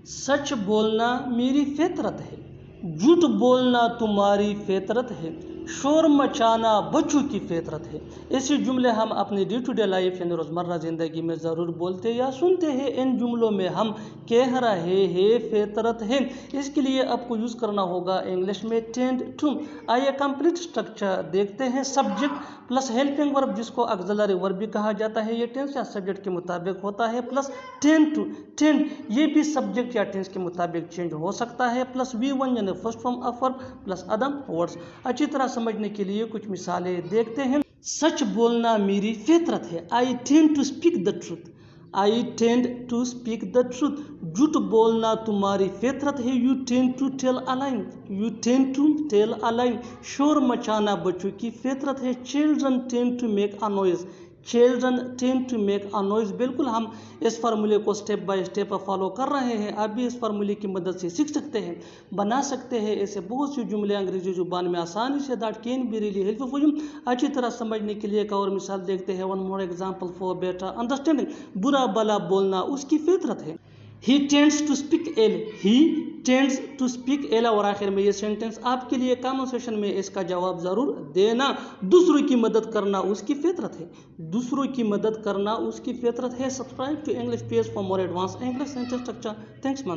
सच बोलना मेरी फितरत है, झूठ बोलना तुम्हारी फितरत है, शोर मचाना बच्चों की फितरत है। ऐसे जुमले हम अपनी डे टू डे लाइफ यानी रोज़मर्रा ज़िंदगी में ज़रूर बोलते या सुनते हैं। इन जुमलों में हम कह रहे हैं फितरत है, इसके लिए आपको यूज़ करना होगा इंग्लिश में टेंड टू। आइए कंप्लीट स्ट्रक्चर देखते हैं। सब्जेक्ट प्लस हेल्पिंग वर्ब जिसको ऑक्सिलरी वर्ब भी कहा जाता है, ये टेंस या सब्जेक्ट के मुताबिक होता है, प्लस टेंड टू। टेंड ये भी सब्जेक्ट या टेंस के मुताबिक चेंज हो सकता है, प्लस V1 यानी first form of verb plus other words. अच्छी तरह समझने के लिए कुछ मिसालें देखते हैं। सच बोलना मेरी फितरत है, I tend to speak the truth, I tend to speak the truth. झूठ बोलना तुम्हारी फितरत है, you tend to tell a lie, you tend to tell a lie. शोर मचाना बच्चों की फितरत है, children tend to make a noise, children tend to make a noise. बिल्कुल हम इस फार्मूले को स्टेप बाय स्टेप फॉलो कर रहे हैं। आप भी इस फार्मूले की मदद से सीख सकते हैं, बना सकते हैं ऐसे बहुत से जुमले अंग्रेजी जुबान में आसानी से। That can be really helpful for you. अच्छी तरह समझने के लिए एक और मिसाल देखते हैं। One more example for better understanding. बुरा भला बोलना उसकी फितरत है, he tends to speak ill, he tends to speak ill. और आखिर में ये सेंटेंस आपके लिए कमेंट सेक्शन में इसका जवाब जरूर देना। दूसरों की मदद करना उसकी फितरत है, दूसरों की मदद करना उसकी फितरत है। Subscribe to English page for more advance English sentence structure. Thanks man.